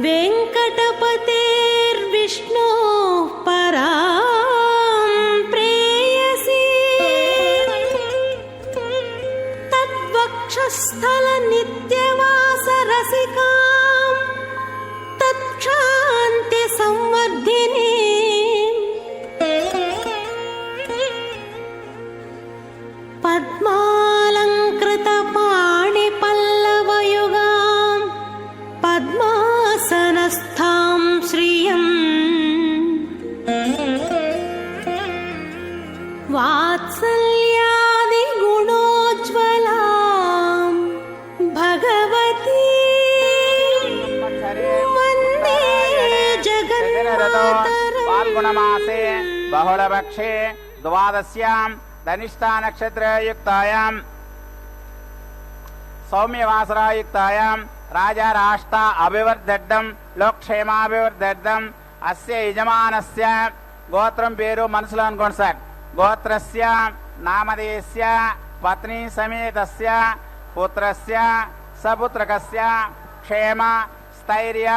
वेङ्कटपतेर्विष्णोः परां प्रेयसी तद्वक्षस्थलनित्यवासरसिकां तत्क्षान्तिसंवर्धिनी पद्मालङ्कृतपाणिपल्लवयुगां पद्मासनस्थां श्रियम् वात्सल्यादिगुणोज्ज्वलां भगवती वन्दे जगन्मातरम्। फाल्गुणमासे बहुलपक्षे द्वादश्यां धनिष्ठा नक्षत्रयुक्तायां सौम्यवासरायुक्तायां राजा राष्ट्र अभिवर्धड्डं लोकक्षेमाभिवर्धड्डं अस्य यजमानस्य गोत्रं पेरु मनसुलो अनुकोंడి సార్ गोत्रस्य नामधेयस्य पत्नी समेतस्य पुत्रस्य सपुत्रकस्य क्षेम स्थैर्य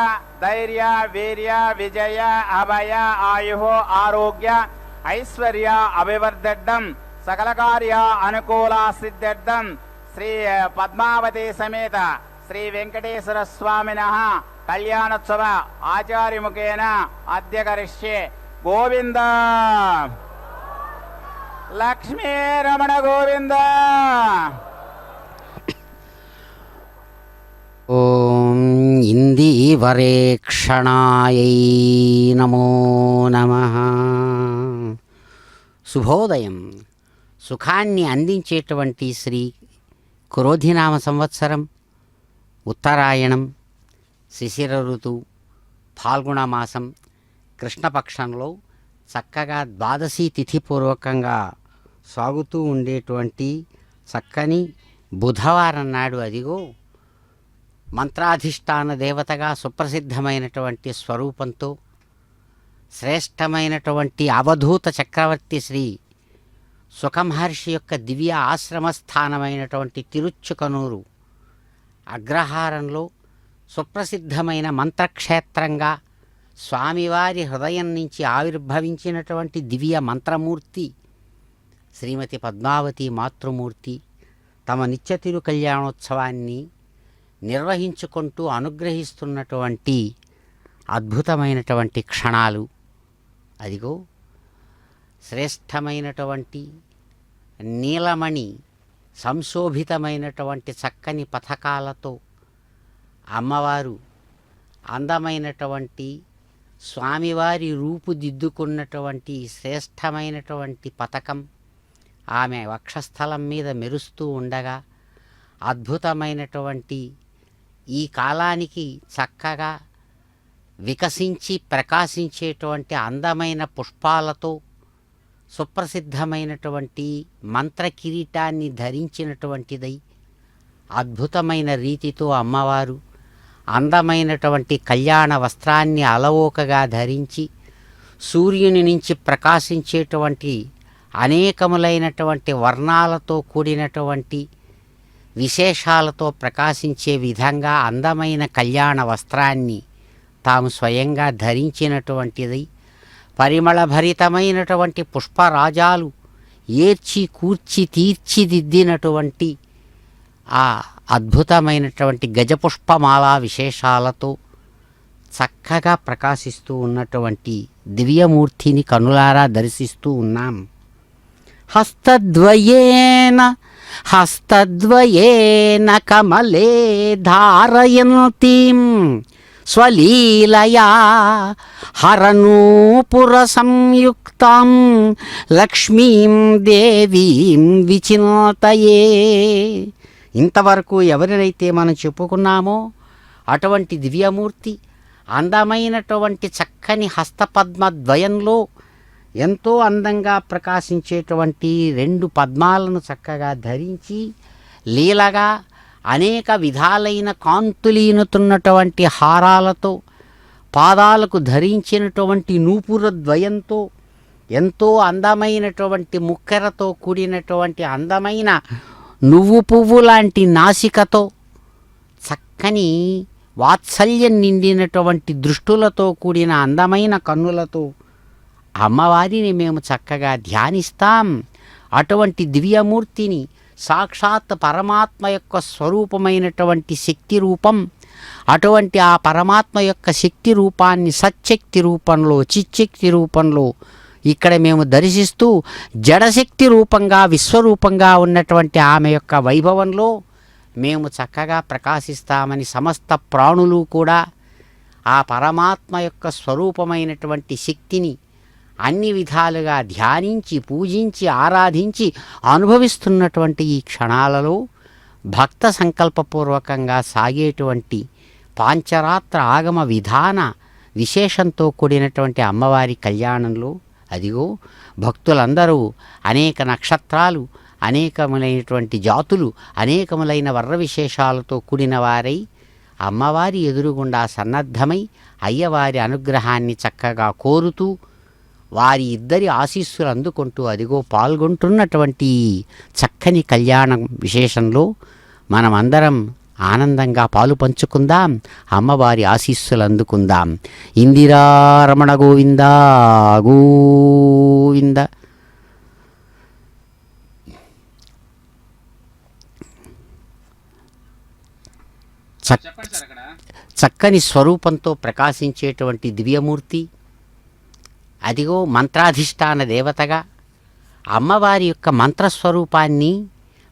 धैर्य वीर्य विजय अभय आयुः आरोग्य ऐश्वर्य अभिवर्धड्डं सकल कार्य अनुकूल सिद्धड्डं श्री पद्मावती समेत श्री वेंकटेश्वर स्वामिनः कल्याणोत्सव आचार्य मुखेन अद्य करिष्ये। गोविंद लक्ष्मी रमण गोविंद। ओम इंदीवरेक्षणायै नमो नमः। శుభోదయం. సుఖాన్ని అందించేటువంటి శ్రీ క్రోధినామ సంవత్సరం ఉత్తరాయణం శిశిర ఋతువు ఫాల్గుణ మాసం కృష్ణపక్షంలో చక్కగా ద్వాదశి తిథిపూర్వకంగా సాగుతూ ఉండేటువంటి చక్కని బుధవారం నాడు అదిగో మంత్రాధిష్టాన దేవతగా సుప్రసిద్ధమైనటువంటి స్వరూపంతో శ్రేష్టమైనటువంటి అవధూత చక్రవర్తి శ్రీ సుఖమహర్షి యొక్క దివ్య ఆశ్రమస్థానమైనటువంటి తిరుచుకనూరు అగ్రహారంలో సుప్రసిద్ధమైన మంత్రక్షేత్రంగా స్వామివారి హృదయం నుంచి ఆవిర్భవించినటువంటి దివ్య మంత్రమూర్తి శ్రీమతి పద్మావతి మాతృమూర్తి తమ నిత్య తిరు కళ్యాణోత్సవాన్ని నిర్వహించుకుంటూ అనుగ్రహిస్తున్నటువంటి అద్భుతమైనటువంటి క్షణాలు. అదిగో శ్రేష్టమైనటువంటి నీలమణి సంశోభితమైనటువంటి చక్కని పథకాలతో అమ్మవారు అందమైనటువంటి స్వామివారి రూపుదిద్దుకున్నటువంటి శ్రేష్టమైనటువంటి పథకం ఆమె వక్షస్థలం మీద మెరుస్తూ ఉండగా అద్భుతమైనటువంటి ఈ కాలానికి చక్కగా వికసించి ప్రకాశించేటువంటి అందమైన పుష్పాలతో సుప్రసిద్ధమైనటువంటి మంత్ర కిరీటాన్ని ధరించినటువంటిదై అద్భుతమైన రీతితో అమ్మవారు అందమైనటువంటి కళ్యాణ వస్త్రాన్ని అలవోకగా ధరించి సూర్యుని నుంచి ప్రకాశించేటువంటి అనేకములైనటువంటి వర్ణాలతో కూడినటువంటి విశేషాలతో ప్రకాశించే విధంగా అందమైన కళ్యాణ వస్త్రాన్ని తాము స్వయంగా ధరించినటువంటిది పరిమళభరితమైనటువంటి పుష్పరాజాలు ఏర్చి కూర్చి తీర్చిదిద్దినటువంటి ఆ అద్భుతమైనటువంటి గజపుష్పమాలా విశేషాలతో చక్కగా ప్రకాశిస్తూ ఉన్నటువంటి దివ్యమూర్తిని కనులారా దర్శిస్తూ ఉన్నాం. హస్తద్వయేన కమలే ధారయంతీం స్వలీలయా హరనూపుర సంయుక్తాం లక్ష్మీం దేవీం విచింతయే. ఇంతవరకు ఎవరినైతే మనం చెప్పుకున్నామో అటువంటి దివ్యమూర్తి అందమైనటువంటి చక్కని హస్తపద్మద్వయంలో ఎంతో అందంగా ప్రకాశించేటువంటి రెండు పద్మాలను చక్కగా ధరించి లీలగా అనేక విధాలైన కాంతులీనుతున్నటువంటి హారాలతో పాదాలకు ధరించినటువంటి నూపుర ద్వయంతో ఎంతో అందమైనటువంటి ముక్కెరతో కూడినటువంటి అందమైన నువ్వు పువ్వు లాంటి నాసికతో చక్కని వాత్సల్యం నిండినటువంటి దృష్టులతో కూడిన అందమైన కన్నులతో అమ్మవారిని మేము చక్కగా ధ్యానిస్తాం. అటువంటి దివ్యమూర్తిని సాక్షాత్ పరమాత్మ యొక్క స్వరూపమైనటువంటి శక్తి రూపం, అటువంటి ఆ పరమాత్మ యొక్క శక్తి రూపాన్ని సచ్చక్తి రూపంలో, చిచ్చక్తి రూపంలో ఇక్కడ మేము దర్శిస్తూ జడశక్తి రూపంగా విశ్వరూపంగా ఉన్నటువంటి ఆమె యొక్క వైభవంలో మేము చక్కగా ప్రకాశిస్తామని సమస్త ప్రాణులు కూడా ఆ పరమాత్మ యొక్క స్వరూపమైనటువంటి శక్తిని అన్ని విధాలుగా ధ్యానించి పూజించి ఆరాధించి అనుభవిస్తున్నటువంటి ఈ క్షణాలలో భక్త సంకల్పపూర్వకంగా సాగేటువంటి పాంచరాత్ర ఆగమ విధాన విశేషంతో కూడినటువంటి అమ్మవారి కళ్యాణంలో అదిగో భక్తులందరూ అనేక నక్షత్రాలు, అనేకములైనటువంటి జాతులు, అనేకములైన వర్ణ విశేషాలతో కూడిన వారై అమ్మవారి ఎదురుగుండా సన్నద్ధమై అయ్యవారి అనుగ్రహాన్ని చక్కగా కోరుతూ వారి ఇద్దరి ఆశీస్సులు అందుకుంటూ అదిగో పాల్గొంటున్నటువంటి చక్కని కళ్యాణం విశేషంలో మనమందరం ఆనందంగా పాలు పంచుకుందాం, అమ్మవారి ఆశీస్సులు అందుకుందాం. ఇందిరారమణ గోవింద గోవింద. చక్కని స్వరూపంతో ప్రకాశించేటువంటి దివ్యమూర్తి అదిగో మంత్రాధిష్టాన దేవతగా అమ్మవారి యొక్క మంత్రస్వరూపాన్ని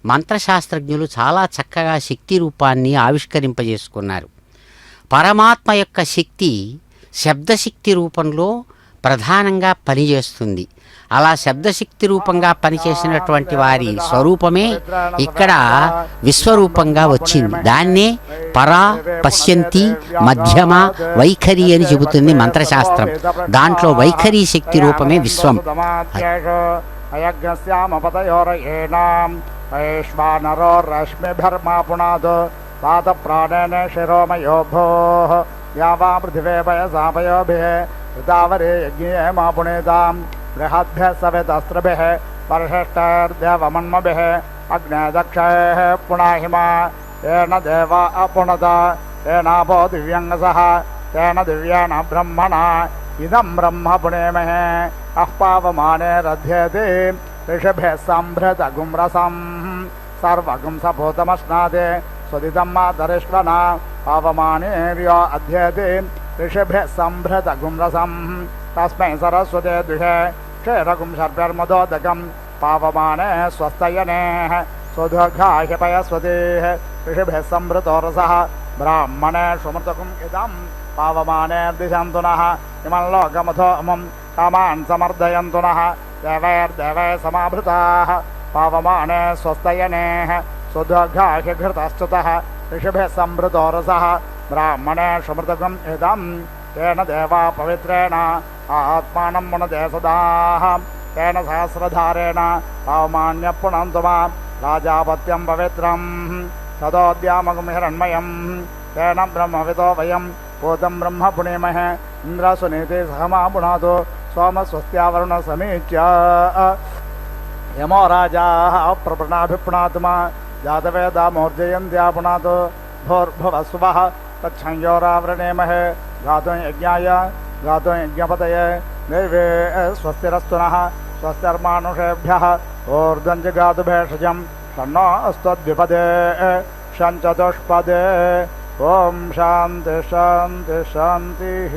మంత్రశాస్త్రజ్ఞులు చాలా చక్కగా శక్తి రూపాన్ని ఆవిష్కరింపజేసుకున్నారు. పరమాత్మ యొక్క శక్తి శబ్దశక్తి రూపంలో ప్రధానంగా పనిచేస్తుంది. అలా శబ్దశక్తి రూపంగా పనిచేసినటువంటి వారి స్వరూపమే ఇక్కడ విశ్వరూపంగా వచ్చింది. దాన్నే పరా, పశ్యంతి, మధ్యమ, వైఖరి అని చెబుతుంది మంత్రశాస్త్రం. దాంట్లో వైఖరి శక్తి రూపమే విశ్వం. వైశ్వానరో రశ్మిభిర్మాపునాద్ తాత ప్రాణేన శిరోమయో భోః యావా పృథివే వయసాపయోభిః ఋతావరే యజ్ఞే మాపుణేతాం బృహద్భిః సవితస్త్రభిః పరిశిష్టైర్దేవమన్మభిః అగ్నే దక్షైః పునాహిమా తేన దేవా అపునత తేనాపో దివ్యంగసః తేన దివ్యేన బ్రహ్మణా ఇదం బ్రహ్మ పుణేమహే అఃపావమానే రథ్యేతి ऋषभे सम्भृतगुं रसं सर्वगुं सभूतमश्नादे स्वदितं मातरिष्वना पावमानेर्यो अध्येति ऋषभे सम्भृतगुं रसं तस्मै सरस्वते दुहे क्षीरगुं शर्पिर्मदोदकं पावमाने स्वस्तयनेः सुदुर्घाह्यपयस्वतेः ऋषभे सम्भृतो रसः ब्राह्मणे सुमृतकुम् इदं पावमानेर्दिशन्तु नः इमं लोकमथो अमुं कामान् समर्दयन्तु नः देवैर्देवै समाभृताः पावमाने स्वस्तयनेः सुदुर्घाह्यघृतश्च्युतः ऋषभे सम्भृतो रसः ब्राह्मणे सुमृतकम् इदं तेन देवा पवित्रेण आत्मानं पुनते सदाः तेन सहस्रधारेण पावमान्यः पुनन्तु मा राजापत्यं पवित्रं ततोद्यामकं हिरण्मयं तेन ब्रह्मविदो वयं भूतं ब्रह्म पुणीमहे इन्द्रसुनीते सहमा पुनातु सोमस्वस्त्यावरुण समीच्य यमो राजा प्रपणाभिपुनातु मा जातवेदा मूर्जयन्त्या पुनातु भूर्भुवस्वः तच्छंयोरावृणेमहे गातुं यज्ञाय गातुं यज्ञपतये देवे स्वस्तिरस्तु नः स्वस्तिर्मानुषेभ्यः ऊर्ध्वं च गातु भेषजं तन्नो अस्त्वद्विपदे शञ्चतुष्पदे ओम शांति शांति शांतिः.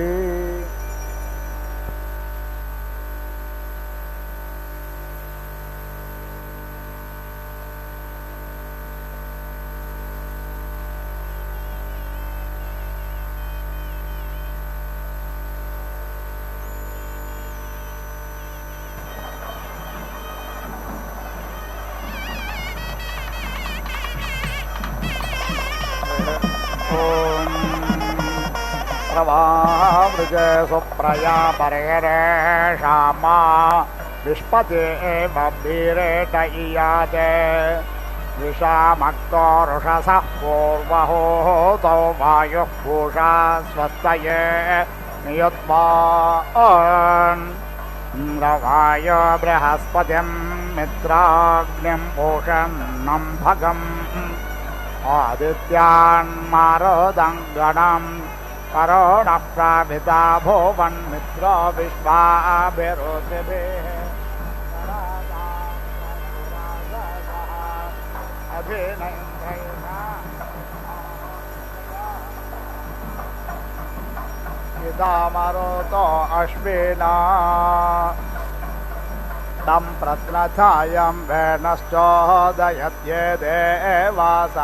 प्रवावृजे सुप्रया बर्हिरे श्यामा विष्पते एव वीरेट इयाते विषामक्तो रुषसः पूर्वहोतौ वायुः पूषा स्वस्तये नियुत्वान् इन्द्रवायो बृहस्पतिं मित्राग्निं पूषन्नं भगम् आदित्यान्मारोदङ्गणम् करोणः प्राभिता भुवन्मित्रो विश्वाभिरुचिभिः इदामरुतो अश्विना तं प्रत्नथायं वेनश्चोदयत्ये देवास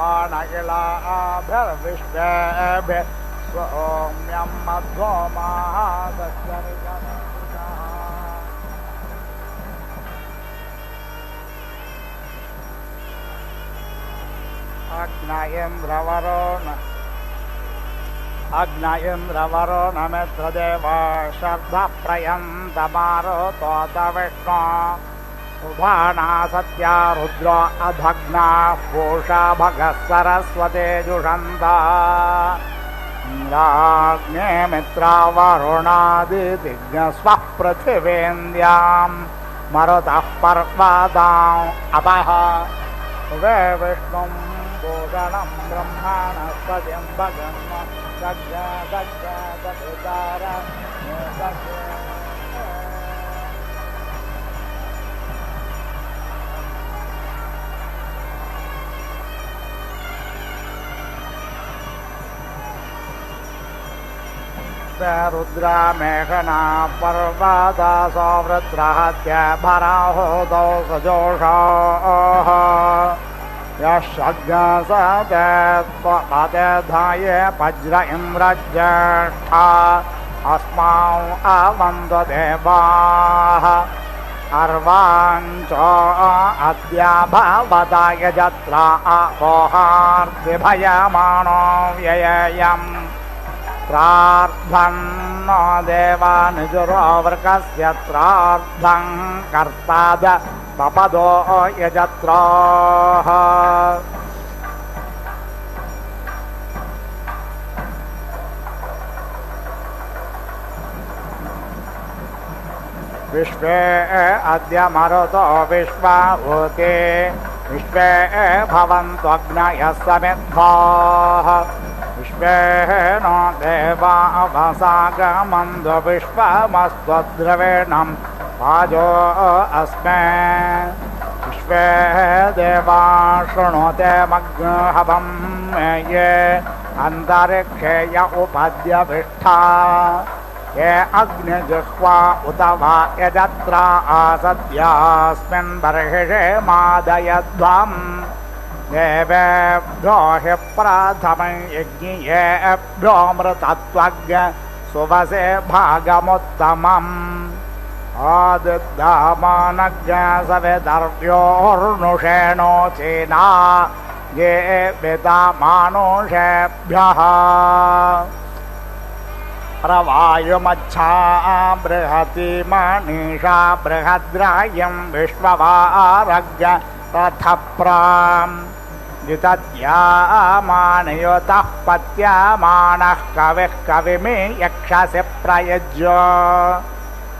आणकिलाभिर्विश्वेभिः सोम्यं मध्वो अग्न इन्द्रवरुणमित्रदेवा शर्धप्रयन्तमारुतोत विष्णो उभाना सत्या रुद्रो अधग्ना पूषा भगः सरस्वती जुषन्ता राज्ञे मित्रा वरुणादितिज्ञस्वः पृथिवीन्द्यां मरुतः पर्वताम् अपः वे विष्णुं भूषणं ब्रह्मणस्पतिं भगन् रुद्रा मेघना पर्वता सौवृत्रहत्य भराहोदौ सजोषाः यशग्नसतेधाये वज्र इन्द्रज्येष्ठा अस्मान् अवन्तो देवाः अर्वाञ्च अद्य भवता यजत्रा अपोहार्दिभयमाणो व्ययम् प्रार्थन् देवानिजुरोवृकस्य त्रार्थं कर्ताद पपदो यजत्राः विश्वे अद्य मरुतो विश्वाभूते विश्वे भवन्त्वग्नयः समिद्धाः विश्वे नो देवा अवसागमन्तो विश्वमस्त्वद्रविणं वाजो अस्मे विश्वे देवा शृणोते मग्नहवं ये अन्तरिक्षे य उपद्यविष्ठा ये अग्निजिह्वा उत वा यजत्रा आसद्यास्मिन् बर्हिषे मादयध्वम् देवेभ्यो हि प्रथमं यज्ञियेभ्यो मृतत्वज्ञ सुवसे भागमुत्तमम् आदिद्धामानज्ञ सवितर्व्योर्नुषेणोचिना ये वितामानुषेभ्यः प्रवायुमच्छा बृहति मनीषा बृहद्रायं विश्ववारज्ञ तथप्राम् जितद्यामानयुतः पत्यामानः कविः कविमि यक्षसि प्रयुज्य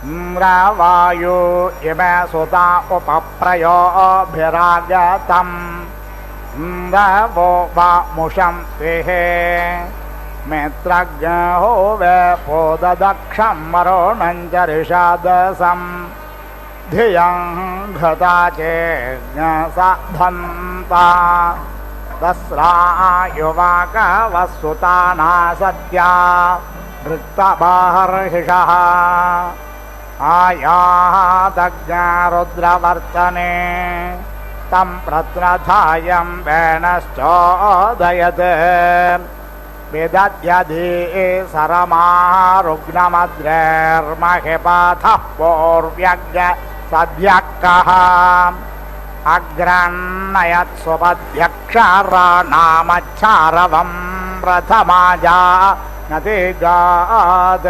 इन्द्रवायु इमे सुता उपप्रयोभिरागतम् इन्द्रवो वामुषं स्विः मित्रज्ञो वे पोददक्षं वरुणं च ऋषादसम् धियं घता चेज्ञसधन्ता दस्रा युवाकवसुताना सत्या वृत्तबाहर्हिषः आयातज्ञरुद्रवर्तने तं प्रत्रथायं वेणश्चोदयत् विदध्यधि सरमारुग्नमद्रेर्महिपाथः पूर्व्यज्ञ सद्यक्कः अग्रन्नयत् सुपद्यक्षराणामच्छारवं प्रथमाजा नतिगाद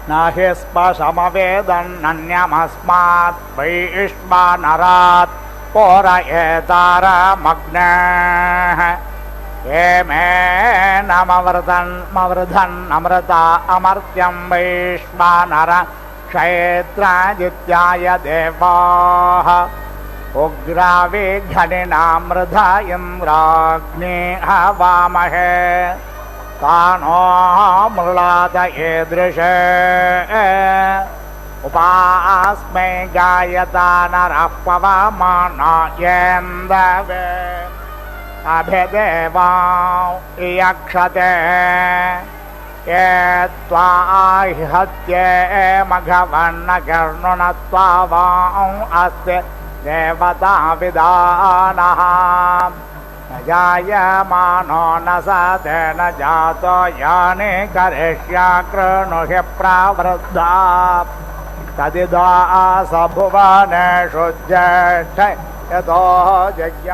न हि स्पशमवेदन्नन्यमस्मात् वैश्वानरात् पोरयेतारमग्नेः ये मे नमवृधन्नमृता अमर्त्यं वैश्वानर क्षेत्रादित्याय देवाः उग्राविघ्निनामृधा इन्द्राग्ने हवामहे तानो मृळाद ईदृशे उपास्मै गायता नरः पवमानायेन्दवे अभिदेवा यक्षते ये त्वा हत्ये मघवन्नगर्णुनत्वा वां अस्ति देवता विदानः न जायमानो न सते न जातो यानि करिष्या कृणुहि प्रवृद्धा तदिदा स भुवनेषु ज्येष्ठ यतो यज्ञ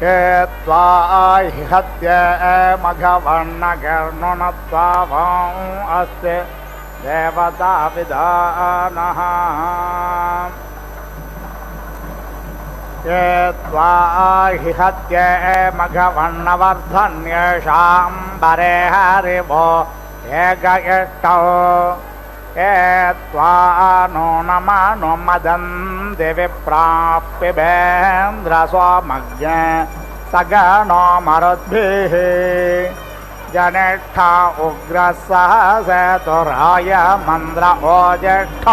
ये त्वा हत्ये मघवन्नगर्णुनत्वा वां अस्ति देवता विदानः ये त्वा हत्ये मघवन्नवर्धन्येषां बरे हरिवो ये गयष्टौ ये त्वा नो मदन्ति विप्राप्यभेन्द्र स्वमज्ञ सगणो मरुद्भिः जनिष्ठा उग्रः सहसेतुराय मन्द्र ओज्येष्ठ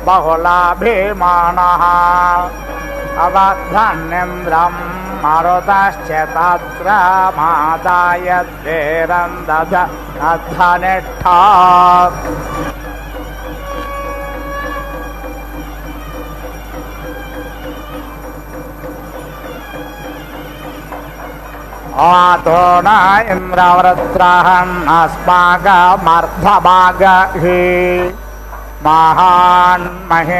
बहुलाभिमानः अवधन्निन्द्रं मरुतश्च तत्र माता यद्वेरन्दध अधनिष्ठा आतो न इन्द्रवृत्रहन्नस्माकमर्धभागहि महान्महेभिरोतिभिः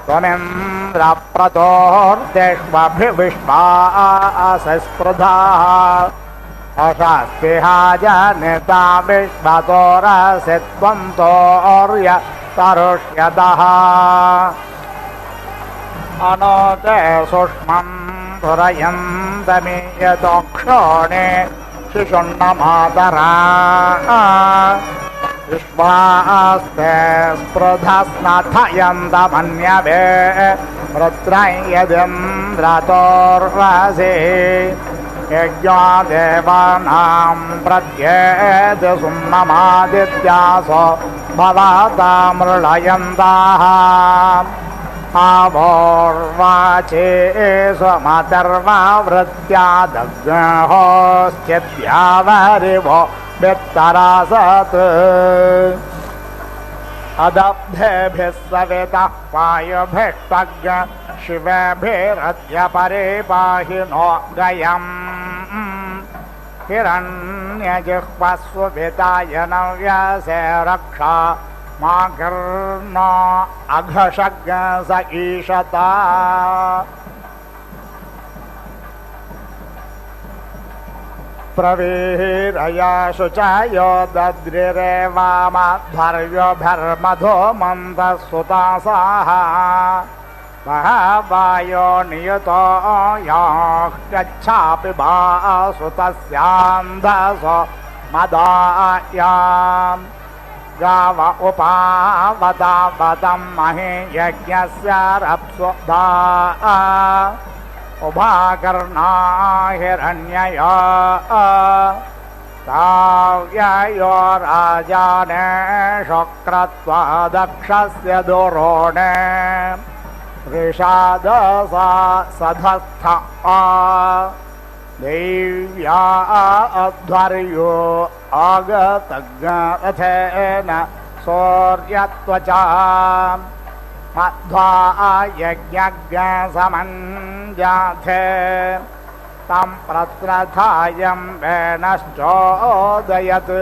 त्वमिन्द्रप्रतोर्देष्वभिविश्वासस्पृधाः अशास्तिहा जनिता विश्वतोरसि त्वं तोर्य तरुष्यतः अनोते सूक्ष्मम् धुरयन्तमीयतोक्षोणे शिशुन्नमातरा विश्वास्ते स्पृधस्नथयन्तमन्यवे वृत्रं यदिन्द्रतोर्वसि यज्ञो देवानां प्रत्येति सुम्नमादित्यासो भवता मृळयन्ताः आवोर्वाचे स्वमतर्वावृत्यादग्नहोश्चिद्यावरिवो वित्तरासत् अदब्धेभिः सवितः पायुभिष्टग् शिवेभिरद्य परे पाहि नो गयम् हिरण्यजिह्वस्वभिताय नव्यसे रक्षा माकर्णो अघशग् स ईशता प्रवीरया शुचयो दद्रिरेवामध्वर्योभिर्मधो मन्दसुतासाः बहवायो नियतो याः गच्छापि भासुतस्यान्धसो मदायाम् गाव उपावतावतं महे यज्ञस्य रप्सुधा उभाकर्णा हिरण्यया ताव्ययो राजाने शुक्रत्वा दक्षस्य दुरोणे वृषादसा सधस्थ देव्या अध्वर्यो आगतज्ञरथेन सौर्यत्वचा मध्वा यज्ञज्ञसमञ्जाथे तं प्रत्रथायं वेनश्चोदयत्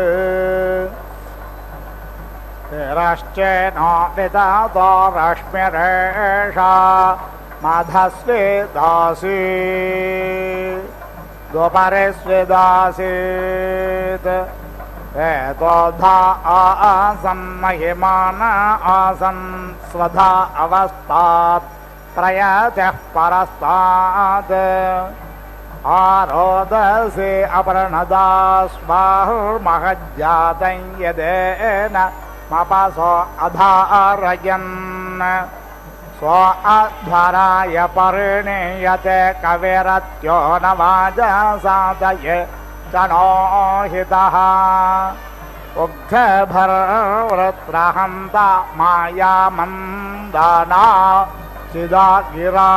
तिरश्चेनो विततो रश्मिरेषा मधस्वेदासी द्वपरे स्वेदासीत् एतोधा आसन् महिमान आसन् स्वधा अवस्थात् प्रयतिः परस्तात् आरोदसे अपरणदास्वाहुर्महज्जातं यदेन मपसो अधारयन् स्व अध्वराय परिणीयते कविरत्यो न वाजसादये तनोहितः उग्धभरवृत्रहन्ता मायामन्दना चिदा गिरा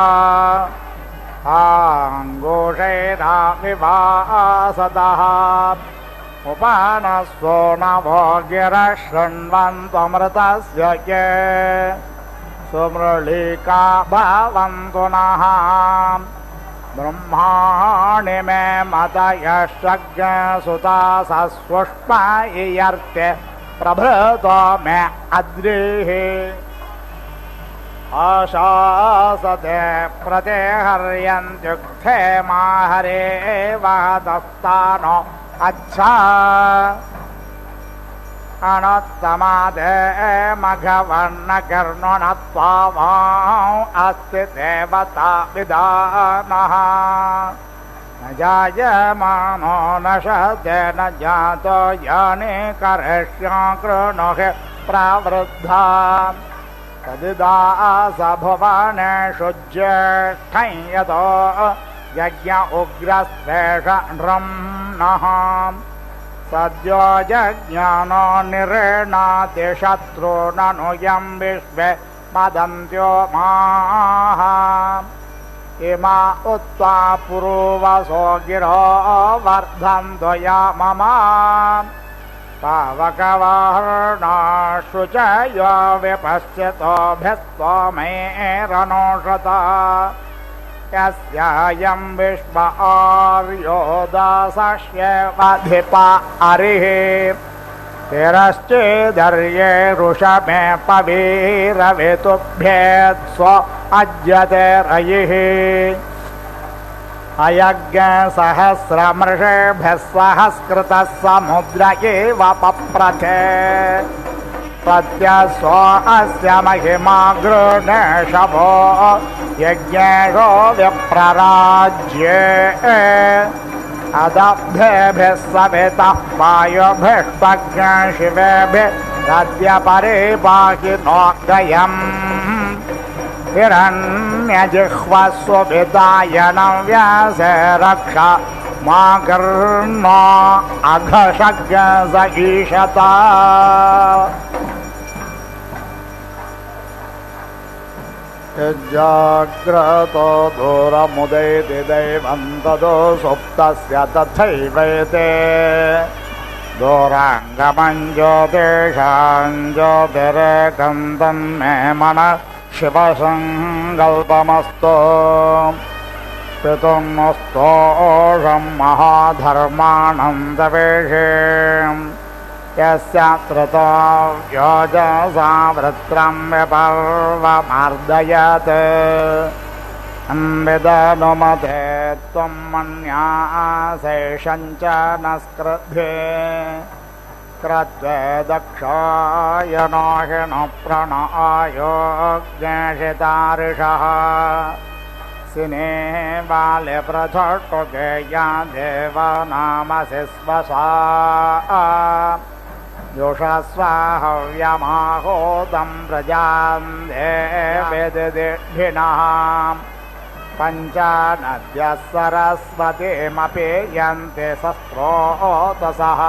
आङ्गोषेणा विवासतः उपानस्वो नभो गिरः शृण्वन्त्वमृतस्य ये सुमृळिका भवन्तु नः ब्रह्माणि मे मतयश्चज्ञसुता सस्पुष्पयर्ते प्रभृतो मे अद्रिः आशासते प्रतिहर्यन्त्युक्थे माहरे वहतस्तानो अच्छा अनोत्तमादे मघवर्णकर्णुणत्वामां अस्ति देवता विधानः न जायमानो न शते न जातो यानि करिष्यं कृणुहि प्रवृद्धा तदिदास भुवनेषु ज्येष्ठं यतो यज्ञ उग्रस्वेष नृम्नः सद्यो जज्ञानो निरेणाति शत्रो ननु यं विश्वे मदन्त्यो माः इमा उत्वा पुरुवसो गिरो वर्धन्तो याममा पावकवर्णाशु च यो विपश्यतोभिस्त्वमेरनोषता यस्यायं विश्व आर्यो दासस्येवाधिप हरिः तिरश्चेदर्ये ऋषमे पवीरवितुभ्येत्स्व अज्यते रयिः अयज्ञसहस्रमृषेभ्यः सहस्कृतः समुद्र एव पप्रथे प्रत्यस्व अस्य महिमा गृणेशभो यज्ञेषो विप्रराज्ये अदब्धेभिः सवितः वायुभिस्त्वज्ञः शिवेभिरद्य परिपाहिनोदयम् हिरण्यजिह्वस्व विदायनं व्यासे रक्ष मा कर्णो अघशज्ञ स ईशता जाग्रतो दूरमुदैति दैवं ततो सुप्तस्य तथैवैते दूराङ्गमं ज्योतिषां ज्योतिरेकं तन्मे मनः शिवसङ्कल्पमस्तु पितुर्नस्तोषं महाधर्माणं तवेषें यस्य त्रुतो योजसा वृत्रं विपर्वमार्दयत् अन्विदनुमते त्वं मन्यासेषं च न स्कृध्ये क्रत्वे दक्षाय नाहिण प्रणयोज्ञेषितारिषः सिने बाले प्रथटुके या देवनामसि स्वसा योषस्वाहव्यमाहोदं प्रजां देवेदिभिनः पञ्चानद्यः सरस्वतीमपि यन्ति शस्त्रोतसः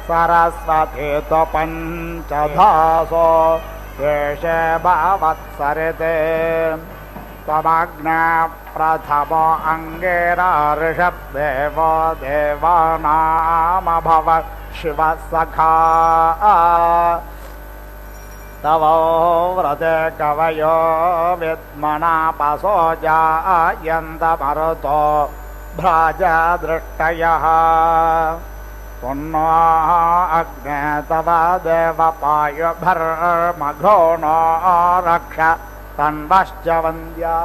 सरस्वती तु पञ्चधासो शेषे भवत्सरिते त्वमग्ने प्रथमो अङ्गिरा ऋषभदेवो देवानामभव शिवसखा तव व्रते कवयो विद्मनापसो जायन्तमरुतो भ्राजदृष्टयः पुण्यो अग्ने तव देवपायुभर्मघो नो रक्ष तन्वश्च वन्द्या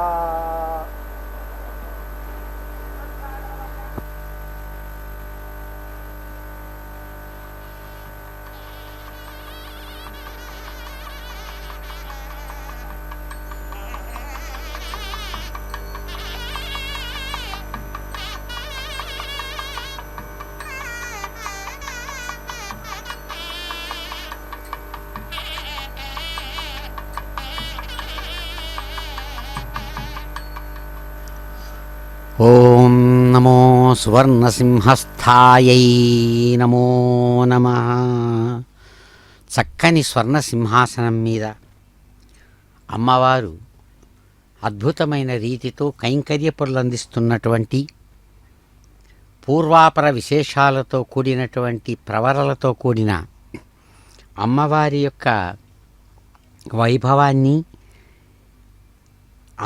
ఓం నమో సువర్ణసింహస్థాయై నమో నమః. చక్కని స్వర్ణ సింహాసనం మీద అమ్మవారు అద్భుతమైన రీతితో కైంకర్యపురులు అందిస్తున్నటువంటి పూర్వాపర విశేషాలతో కూడినటువంటి ప్రవరలతో కూడిన అమ్మవారి యొక్క వైభవాన్ని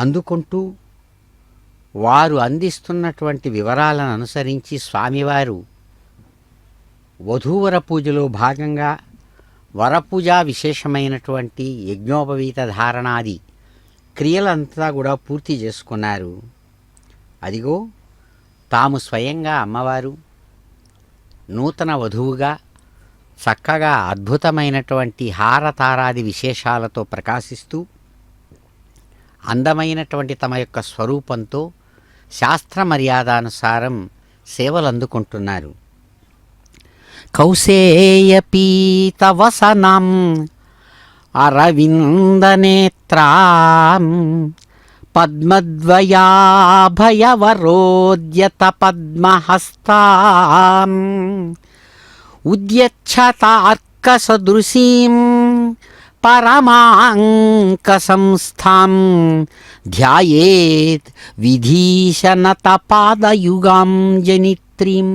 అందుకుంటూ వారు అందిస్తున్నటువంటి వివరాలను అనుసరించి స్వామివారు వధూవర పూజలో భాగంగా వరపూజా విశేషమైనటువంటి యజ్ఞోపవీత ధారణాది క్రియలంతా కూడా పూర్తి చేసుకున్నారు. అదిగో తాము స్వయంగా అమ్మవారు నూతన వధువుగా చక్కగా అద్భుతమైనటువంటి హారతారాది విశేషాలతో ప్రకాశిస్తూ అందమైనటువంటి తమ యొక్క స్వరూపంతో శాస్త్ర మర్యాదానుసారం సేవలు అందుకుంటున్నారు. కౌసేయపీతవసనం అరవిందనేత్రాం పద్మద్వయాభయవరోద్యత పద్మహస్తాం ఉద్యచ్చతార్కసదృశీం పరమాంకసంస్థాం ధ్యాయేత్ విధీశనతపాదయుగాం జనిత్రీం.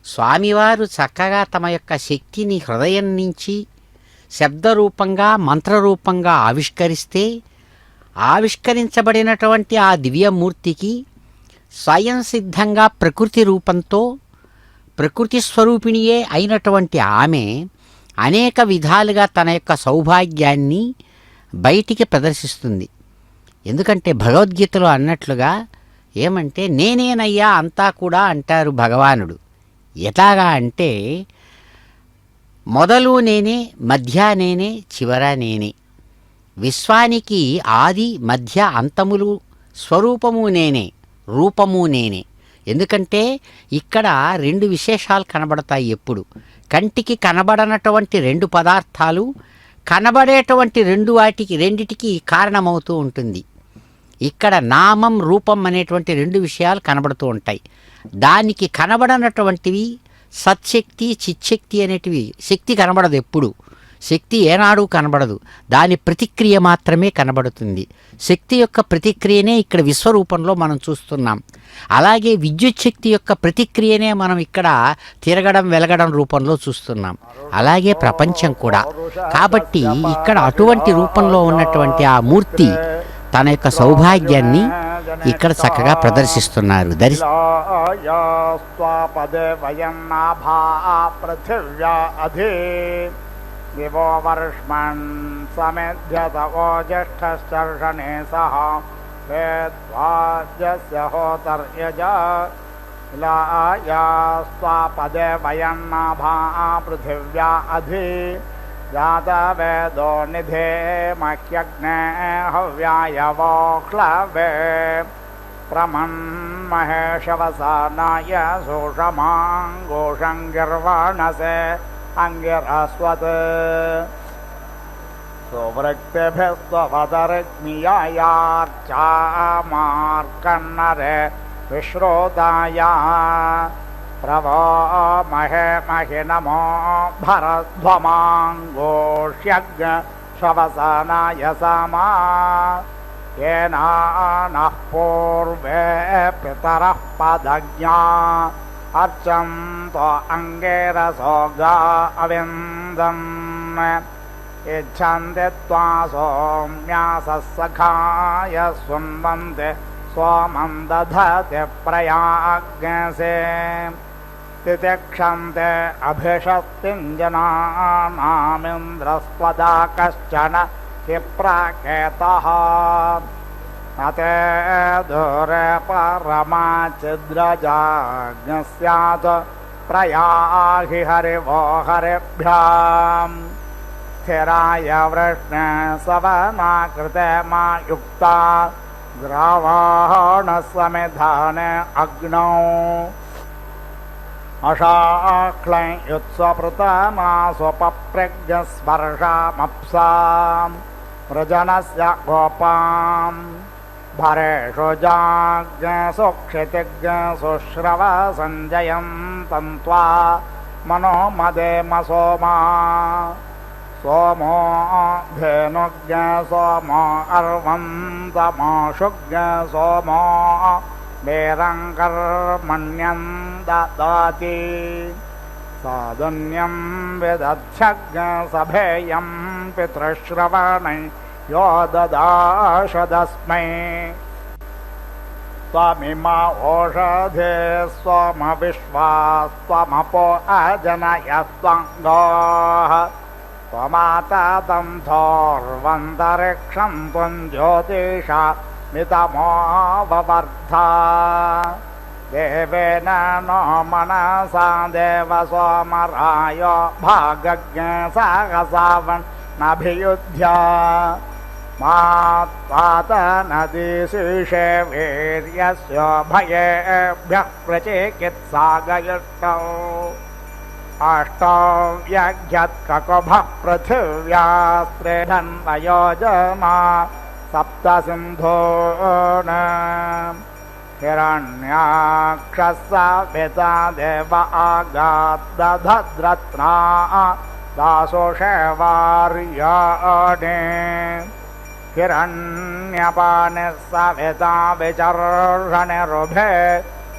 స్వామివారు చక్కగా తమ యొక్క శక్తిని హృదయం నుంచి శబ్దరూపంగా మంత్రరూపంగా ఆవిష్కరిస్తే ఆవిష్కరించబడినటువంటి ఆ దివ్యమూర్తికి స్వయం సిద్ధంగా ప్రకృతి రూపంతో ప్రకృతి స్వరూపిణియే అయినటువంటి ఆమె అనేక విధాలుగా తన యొక్క సౌభాగ్యాన్ని బయటికి ప్రదర్శిస్తుంది. ఎందుకంటే భగవద్గీతలో అన్నట్లుగా ఏమంటే నేనేనయ్యా అంతా కూడా అంటారు భగవానుడు. ఎలాగా అంటే మొదలు నేనే, మధ్య నేనే, చివర నేనే. విశ్వానికి ఆది మధ్య అంతములు స్వరూపము నేనే, రూపము నేనే. ఎందుకంటే ఇక్కడ రెండు విశేషాలు కనబడతాయి. ఎప్పుడు కంటికి కనబడనటువంటి రెండు పదార్థాలు కనబడేటువంటి రెండిటికి కారణమవుతూ ఉంటుంది. ఇక్కడ నామం రూపం అనేటువంటి రెండు విషయాలు కనబడుతూ ఉంటాయి. దానికి కనబడనటువంటివి సత్శక్తి చిచ్చక్తి అనేటివి. శక్తి కనబడదు, ఎప్పుడు శక్తి ఏనాడు కనబడదు, దాని ప్రతిక్రియ మాత్రమే కనబడుతుంది. శక్తి యొక్క ప్రతిక్రియనే ఇక్కడ విశ్వరూపంలో మనం చూస్తున్నాం. అలాగే విద్యుత్ శక్తి యొక్క ప్రతిక్రియనే మనం ఇక్కడ తిరగడం వెలగడం రూపంలో చూస్తున్నాం. అలాగే ప్రపంచం కూడా. కాబట్టి ఇక్కడ అటువంటి రూపంలో ఉన్నటువంటి ఆ మూర్తి తన యొక్క సౌభాగ్యాన్ని ఇక్కడ చక్కగా ప్రదర్శిస్తున్నారు. दिवो वर्ष्मन् समेध्यत ओज्येष्ठश्चर्षणे सह वेद्वाजस्य होतर्यज इलायास्त्वापदे वयन्नाभा पृथिव्या अधि जातवेदो निधे मह्यग्ने हव्याय वोक्लवे प्रमन्महेशवसानाय सुषमाङ्गोषङ्गिर्वाणसे अंगिरस्वत् सुवृक्तिभिस्त्वपदरग्नियायार्चामार्कन्नरे विश्रोताय प्रवो महे महिनमो भरध्वमाङ्गोष्यग् शवसानाय समा येना नः पूर्वे पितरः पदज्ञा अर्चन्तो अंगेरसोगा अविन्दन् इच्छन्ति त्वा सौम्याससखाय सुन्वन्ति सोमं दधति प्रयाज्ञसे तितिक्षन्ते अभिषत्तिञ्जनानामिन्द्रस्त्वदा कश्चन क्षिप्राकेतः न ते दूरे परमा छिद्रजाज्ञस्यात् प्रयाहि हरिवो हरिभ्याम् स्थिराय वृष्णे सवनाकृते मा युक्ता ग्रावाणसमिधाने अग्नौ अशाक्लं युत्स्वपृतमासुपप्रज्ञस्पर्शामप्साम् व्रजनस्य गोपाम् भरेषु जाज्ञ सुक्षितिज्ञ सुश्रव सञ्जयन्तन्त्वा मनो मदेमसोमा सोमो धेनुज्ञ सोमो अर्वन्तमोषुज्ञ सोमो वेरङ्कर्मण्यं ददाति साधुन्यं विदध्यज्ञ सभेयं पितृश्रवणै यो ददाशदस्मै त्वमिमा ओषधे स्वमविश्वा त्वमपो अजनयस्त्वङ्गाः त्वमाततं थोर्वन्तरिक्षं त्वं ज्योतिषा मितमोऽववर्धा देवेन नो मनसा देव सोमरायो भागज्ञ सहसावन्नभियुध्य मा त्वात नदीशीषे वीर्यस्य भयेभ्यः प्रचिकित्सागयुष्टौ अष्टौ व्यघ्यत्ककुभः पृथिव्यास्त्रिधन्वयोजना सप्त सिन्धून् हिरण्याक्षस्सविता देव आगाद्दधद्रत्ना दासोषेवार्याणे हिरण्यपानिः सविता विचर्षणिरुभे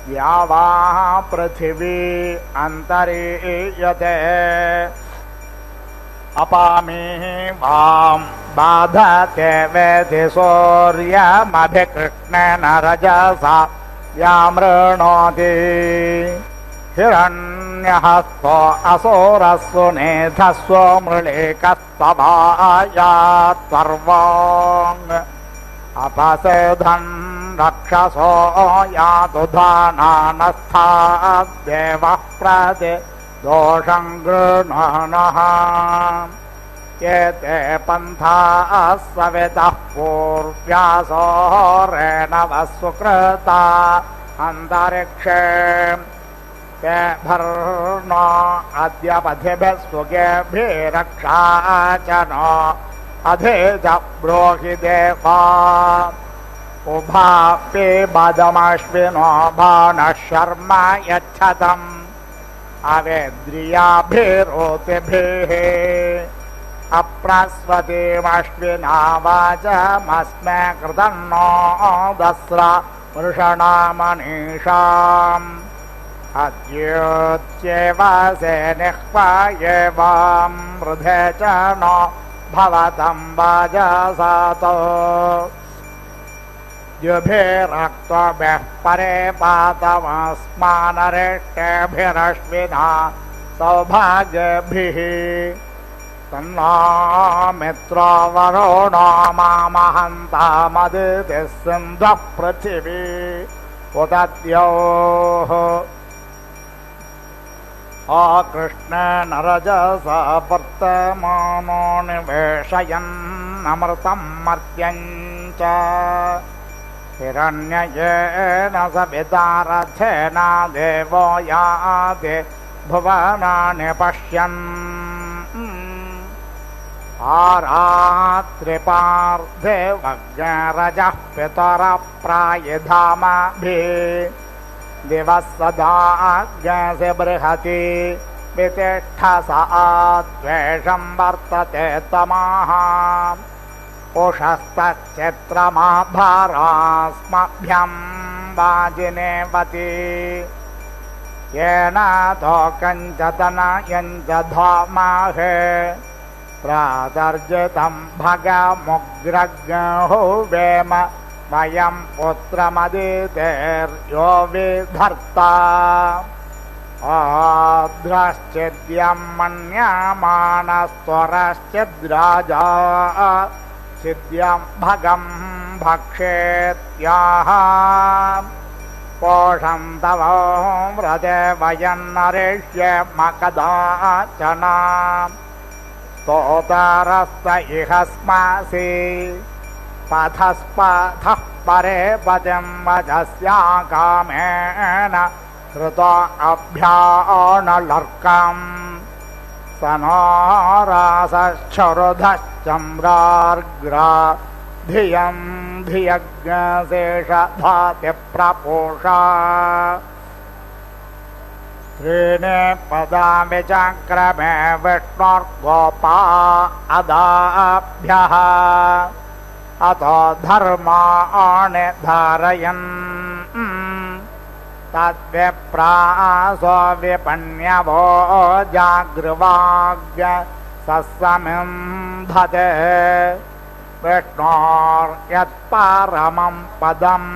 द्यावा पृथिवी अन्तरीयते अपामि वां बाधते वेति सूर्यमभिकृष्णेन रजसा यामृणोति हिरण्यहस्तो असुरस्सु नेधस्व मृळिकस्तभायात्पर्वाङ् अपसेधन् रक्षसो यातु धानानस्थाद्देवः प्रति दोषं गृह्णानः एते पन्थाः सवितः पूर्व्यासो रेणवः सुकृता अन्तरिक्षे ते भर्नो अद्य पथिभिः सुगेभिरक्षा च नो अधेज ब्रूहि देवा उभापि बदमश्विनो भानः शर्म यच्छतम् अवेद्रियाभिरोतिभिः अप्रस्वतीमश्विना वाचमस्मे कृतन्नो दस्रा वृषणामनीषाम् अद्योच्येव से निःपायेवां मृधे च नो भवतं वाजसातो द्युभिरक्त्वभिः परे पातमस्मानरिष्टेभिरश्विना सौभाग्यभिः तन्नो मित्रो वरुणो मामहन्तामदितिः सिन्धुः पृथिवी उदद्योः कृष्णेन रजसा वर्तमानो निवेशयन्नमृतं मर्त्यं च हिरण्ययेन सविता रथेन देवो याति भुवनानि पश्यन् आरात्रिपार्धे वज्ञरजः पितरः प्रायिधामभिः दिवः सदाज्ञसे बृहति वितिष्ठसा त्वेषं वर्तते तमाः उषस्तच्चित्रमा भारास्मभ्यं वाजिनेवति येन तोकञ्च तनयञ्च धामाहे प्रातर्जितं भगमुग्रज्ञो वेम वयं पुत्रमदितेर्यो विधर्ता आद्रश्चिद्यं मन्यमानस्त्वरश्चिद्राजा सिद्ध्यं भगं भक्षेत्याह पोषं तव व्रते वयन्नरिष्येम कदाचन स्तोतरस्त इह स्मसि पथस्पथः परे पतिं वचस्या कामेन हृतो अभ्यानलर्कम् स नो रासच्छरुधश्चम्रार्ग्रा धियं धियज्ञशेषधाति प्रपूषा त्रीणि पदानि चक्रमे विष्णोर्गोपा अदाभ्यः अतो धर्माणि धारयन् तद्विप्रासो विपण्यवो जागृवाग् सस्समिन्धते विष्णोर्यत्परमं पदम्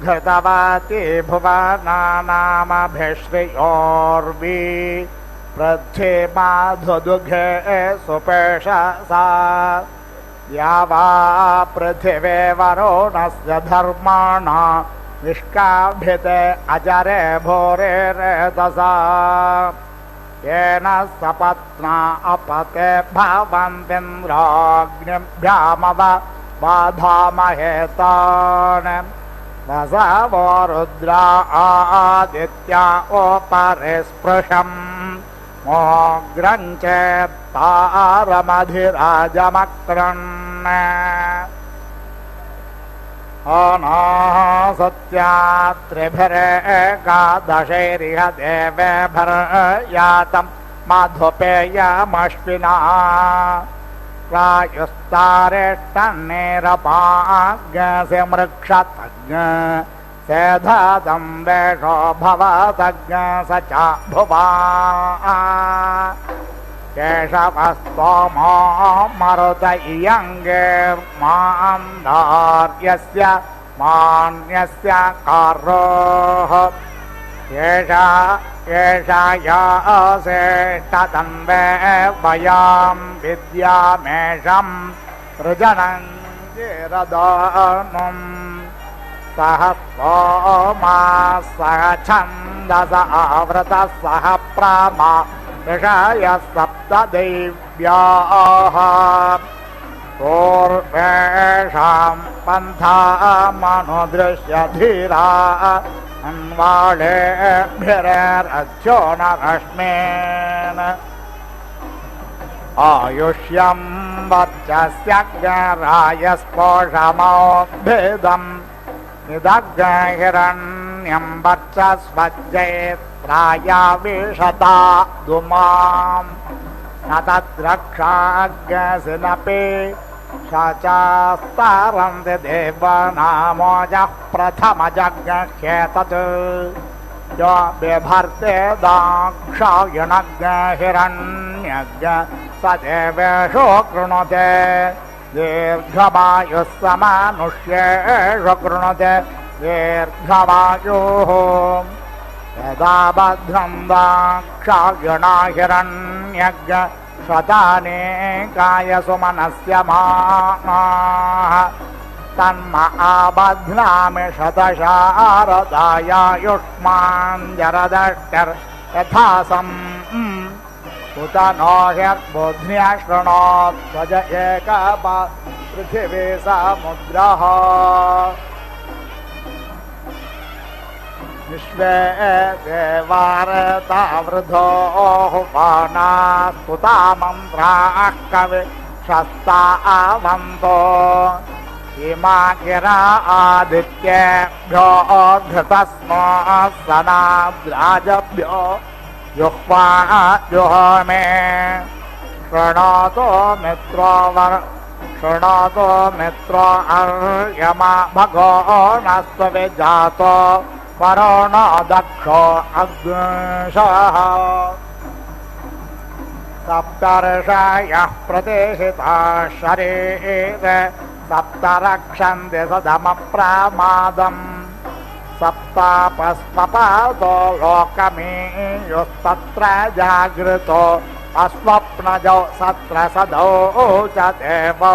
घृतवती भुवनानामभिश्रियोर्वी पृथ्वीमाधुदुघे सुपेशसा या वा पृथिवे वरुणस्य धर्माणा निष्काभिते अजरे भोरे रेतसा येन सपत्ना अपते भवन्तीन्द्राग्निभ्यामव बाधामहे तान् वसवो रुद्रा आदित्या उपरिस्पृशम् मोग्रं चेत्तारमधिराजमक्रन् अनाः सत्यात्रिभिरेकादशैरिह देवेभिर्यातं मधुपेयमश्विना प्रायुस्तारेष्टन्नेरपाज्ञसि मृक्षतज्ञ सेधतं वेषो भवतज्ञ स च भुवा केशवस्तोमो मरुत इयङ्गेर्मान्दार्यस्य मान्यस्य कारोः एषायासेष्टतन्वे वयां विद्यामेषं सृजनं चिरदानुम् सह स्तोमा सह छन्दस आवृतः सह प्रामा ऋषयः सप्तदेव्याः पूर्वेषां पन्थामनुदृश्य धीरा अन्वाळेभिरर्घ्यो न रश्मेन् आयुष्यं वर्चस्यग्रायस्पोषमोद्भिदम् निदग्हिरण्यं वर्चस्वज्जयेत् प्रायाविशता दुमां न तद्रक्षाग्रसिनपि शचास्तारन्ति देवानामोजः प्रथमजग्ह्येतत् यो बिभर्ते दाक्षायणग्हिरण्यग् स देवेषु कृणुते दीर्घवायुः समानुष्येषु कृणुते दीर्घवायुः यदा भद्रं दाक्षायणाहिरण्यग् शतानेकाय सुमनस्य माः तन्म आबध्नामि शतशारदायायुष्माञ्जरदष्टिर्यथासम् उत नो ह्यर्बुध्न्या शृणोत् स्वज एकपा पृथिवी समुद्रः विश्वे देवारतावृधोः वानास्तुतामन्त्राः कवि शस्तावन्तो इमा गिरा आदित्येभ्यो घृतस्मो सनाद्राजभ्यो जुह्वा जुहोमे शृणोतो मित्रो अर्यमा भगो नस्त्वविजातो वरुणो दक्षो अग्निशः सप्तर्षयः प्रतिहिताः शरीरे सप्त रक्षन्ति सदमप्रमादम् सप्तापस्वपादो लोकमीयुस्तत्र जागृतो अस्वप्नजौ सत्र सदौ च देवो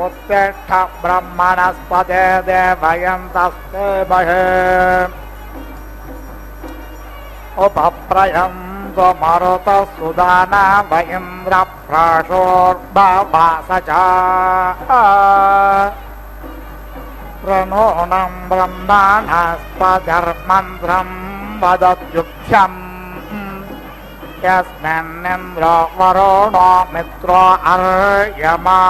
उत्तिष्ठ ब्रह्मणस्पते देवयन्तस्ते महे उपप्रयन्तो मरुतः सुदानव इन्द्रप्राशोर्भवास च प्रणूनं ब्रह्मणस्पतिर्मन्त्रं वदत्युक्ष्यम् यस्मिन्निन्द्रो वरुणो मित्रो अर्यमा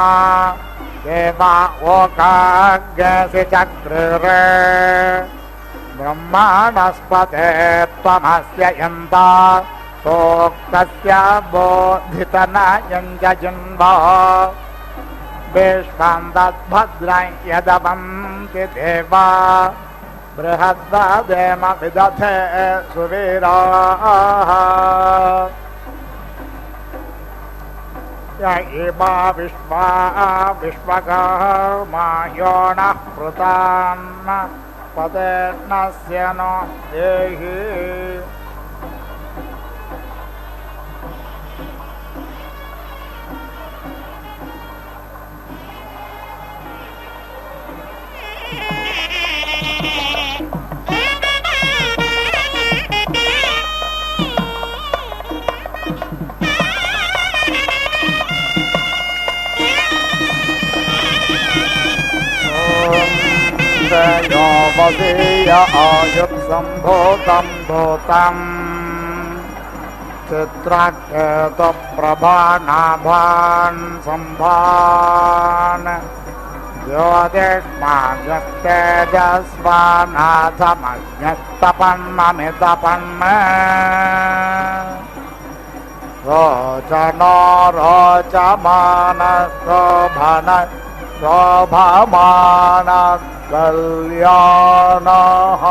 देवा ओकाग्यसि चक्रुरे ब्रह्माणस्पते त्वमस्य यन्ता सोक्तस्य बोधितनयञ्च जिन्वा विश्वं तद्भद्रं यदवन्ति देवा बृहद्वदेम विदधे सुवीराः य इमा विश्वा विश्वकर्मा नः पृतान् पदेर्नस्य नो देहि यो वसीय आयुत्सम्भूतं भूतम् चित्राकेतुप्रभानाभान् सम्भान् ज्योतिष्मागस्तेजस्वानाथमज्ञस्तपन्नमितपन् रोचनो रोचमानशोभन शोभमान कल्याणः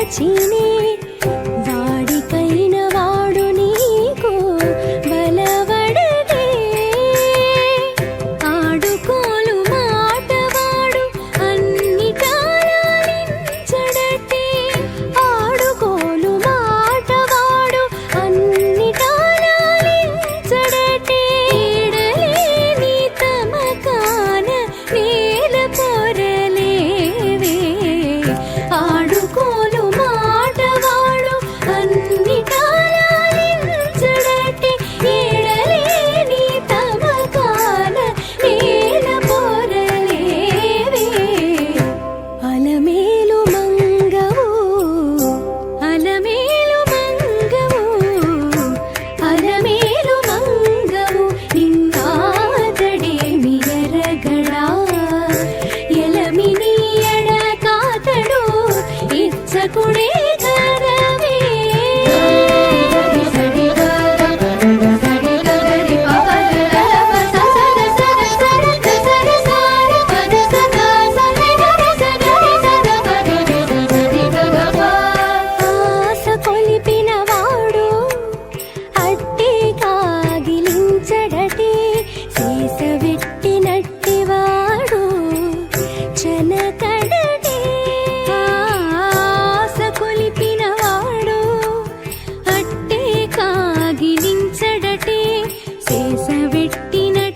మరచినే వాడికైన వాడు నీకు బలవడదే ఆడుకోలు మాటవాడు అన్నిటా లాలించడటే ఆడుకోలు మాటవాడు అన్నిటా లాలించడటే ఈడలేని తమకాన నేల పొరలేవే ఆడుకోలు మాటవాడు అన్నిటా లాలించడటే ఈడలేని తమకాన నేల పొరలేవే అలమేలు మంగవు అలమేలు మంగవు అలమేలు మంగవు నిన్నాదడేమి ఎరగడా ఎలమిని ఎడకాతడు ఇచ్చకుడే కరవే ఆశ కొలిపిన వాడు అట్టే కాగిలించడటే సీసవెట్టినట్టివాడు చనకడటే ఆశ కొలిపిన వాడు అట్టే కాగిలించడటే సీసవెట్టినట్టివాడు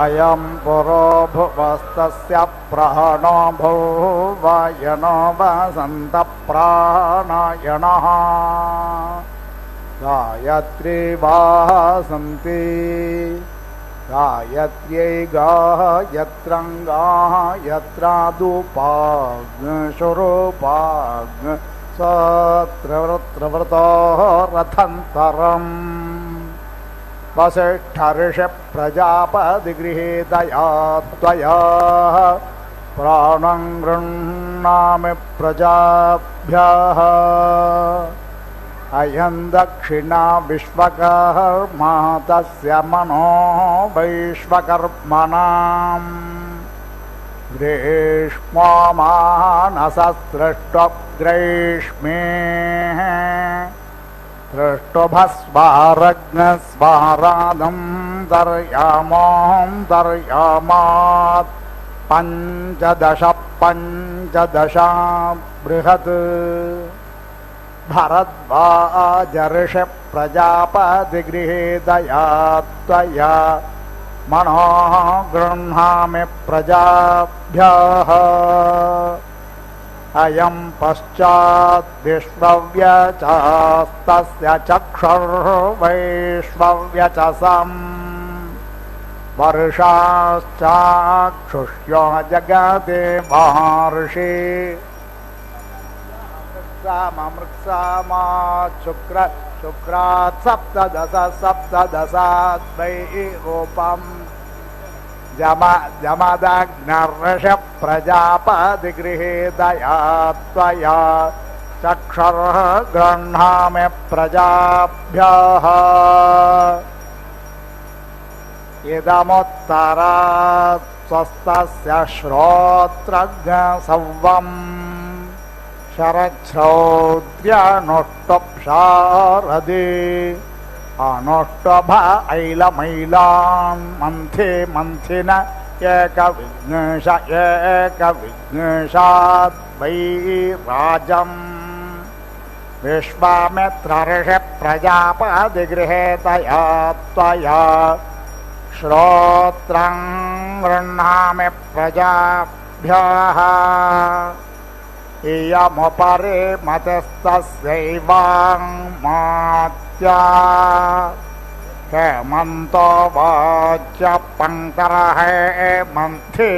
అయం పురో భువస్తస్య ప్రాణో భూవయనో వసంత ప్రాణాయణః గాయత్రీ వాసంతి गायत्र्यै गायत्रादुपाग्शुरूपाग् सत्रव्रतो रथन्तरम् वसिष्ठऋषिप्रजापतिगृहीतया त्वया प्राणं गृह्णामि प्रजाभ्यः अयं दक्षिणा विश्वकर्मा तस्य मनो वैश्वकर्मणाम् ग्रीष्मो मानससृष्टग्रीष्मे सृष्टुभस्वारग्नस्वारादं दर्यामात् पञ्चदश बृहत् भरद्वाजऋषि प्रजापतिगृहीतया त्वया मनो गृह्णामि प्रजाभ्यः अयं पश्चाद्विश्वव्यचास्तस्य चक्षुर्वैश्वव्यचसम् वर्षाश्चाक्षुष्यो जगति महर्षि शुक्रात् सप्तदशाद्वै रूपम् जमदग्नर्षि प्रजापतिगृहीतया त्वया चक्षुर् गृह्णामि प्रजाभ्यः इदमुत्तरात् स्वस्तस्य श्रोत्रज्ञसंवम् शरच्छ्रौद्र्यनुष्टुप्शारदे अनुष्टुभ ऐलमैलान् मन्थे मन्थिन एकविघ्नेशात् वै राजम् विश्वामित्रऋषि प्रजापतिगृहीतया त्वया श्रोत्रं गृह्णामि प्रजाभ्यः इयमुपरि मतस्तस्यैवाङ्मात्या हेमन्तो वाच्य पङ्क्तरहेमन्थे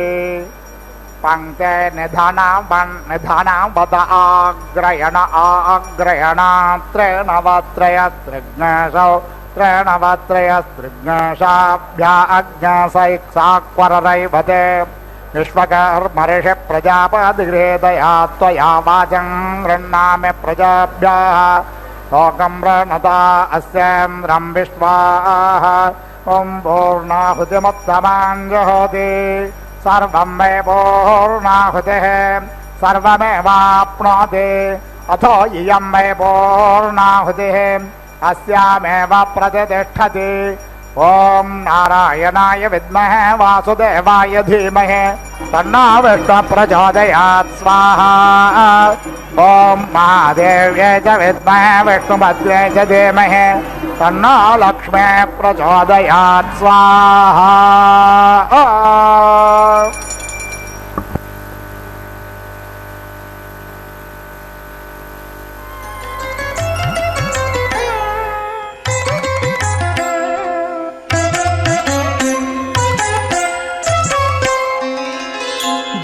पङ्क्ते निधनावद आग्रयणात्रेणवत्रयस्त्रिघ्नेशौ त्रेणवत्रयस्त्रिघ्नेशाभ्या अज्ञसैक्साक्वररैवते विश्वकर्मऋषि प्रजापतिगृहीतया त्वया वाचं गृह्णामि प्रजाभ्यः लोकं प्रणता अस्येन्द्रं विश्वाः ॐ पूर्णाहुतिमुत्तमां जुहोति सर्वं मे पूर्णाहुतिः सर्वमेवाप्नोति अथो इयं मे पूर्णाहुतिः अस्यामेव प्रतिष्ठति ॐ नारायणाय विद्महे वासुदेवाय धीमहि तन्नो विष्णुः प्रचोदयात् स्वाहा ॐ महादेव्यै च विद्महे विष्णुपत्न्यै च धीमहि तन्नो लक्ष्मी प्रचोदयात् स्वाहा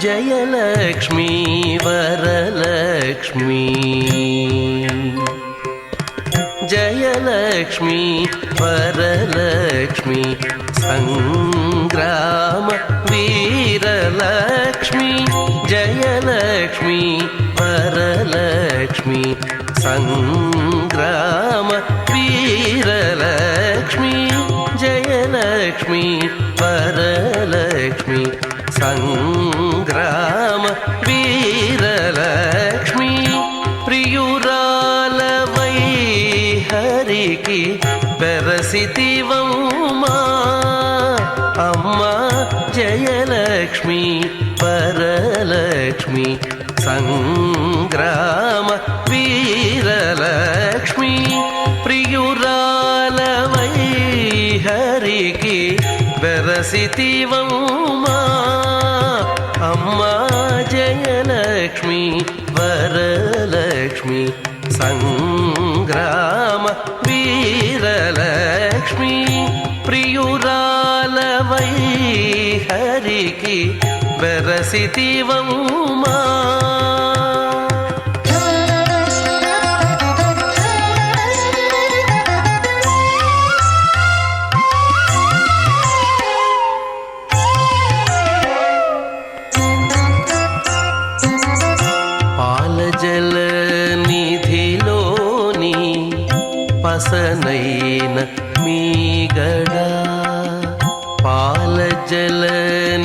जयलक्ष्मी वरलक्ष्मी जयलक्ष्मी वरलक्ष्मी संग्राम वीरलक्ष्मी जयलक्ष्मी वरलक्ष्मी संग्राम वीरलक्ष्मी जयलक्ष्मी वरलक्ष्मी संग्राम वीरलक्ष्मी प्रियुरालवै हरिकी बेरसितिवम्मा अम्मा जयलक्ष्मी वरलक्ष्मी संग्राम वीरलक्ष्मी प्रियुरालवै हरिकी बेरसितिवम्मा अम्मा जयलक्ष्मी वरलक्ष्मी संग्राम वीरलक्ष्मी प्रियुराल హరికి వెరసితివమ్మా పాలజల నిధిలోని పసనైన మీగడ పాలజల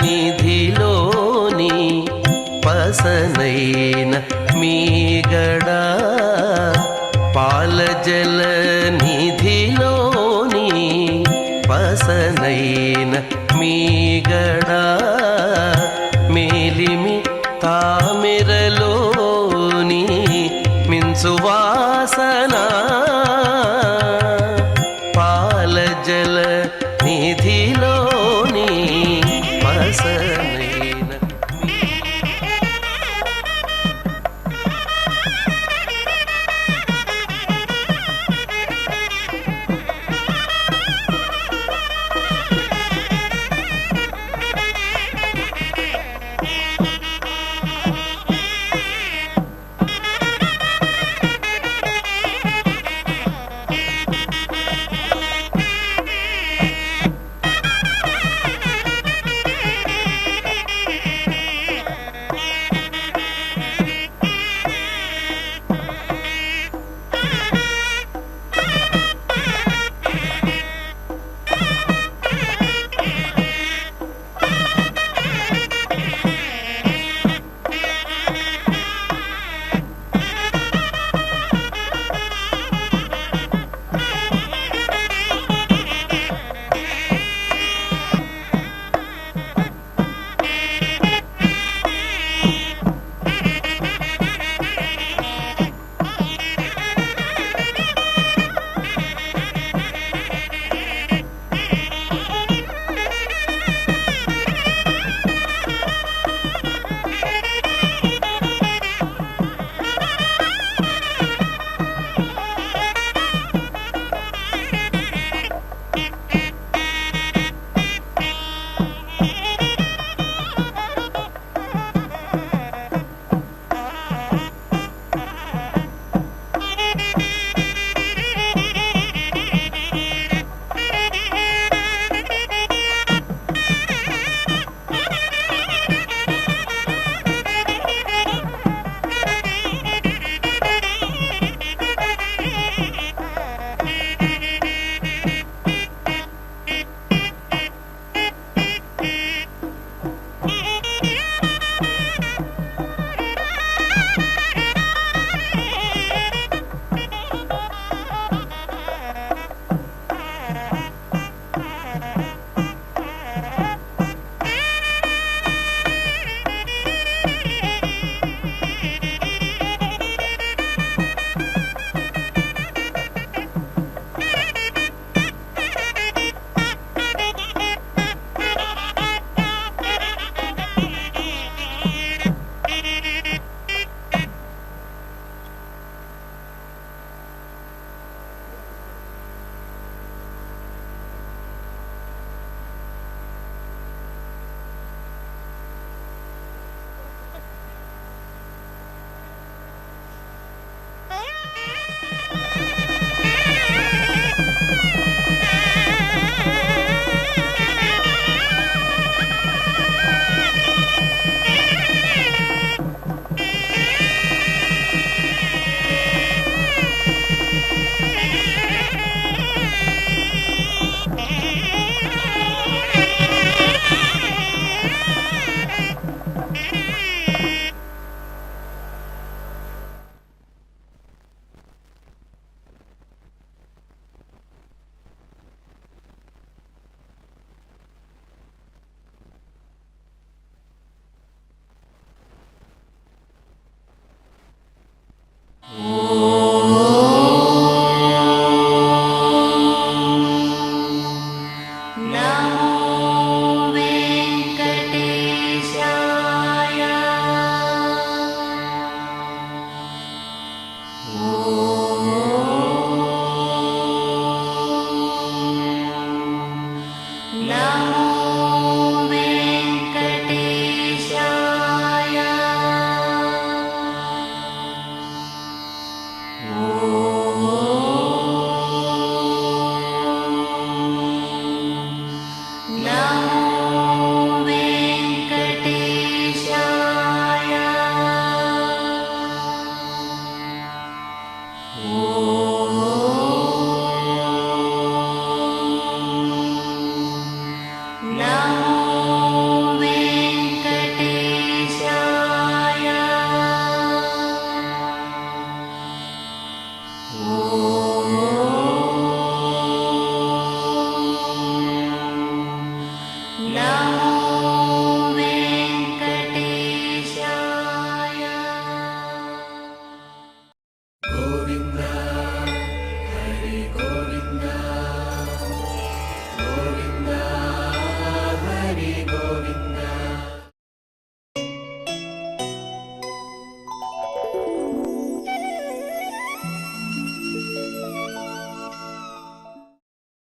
నిధిలోని పసనైన మీగడ పాలజల నిధిలోని పసనైన మీగడ మేలిమి తామిరలోని మిన్సువాసన పాలజల నిధిలోని పసనైన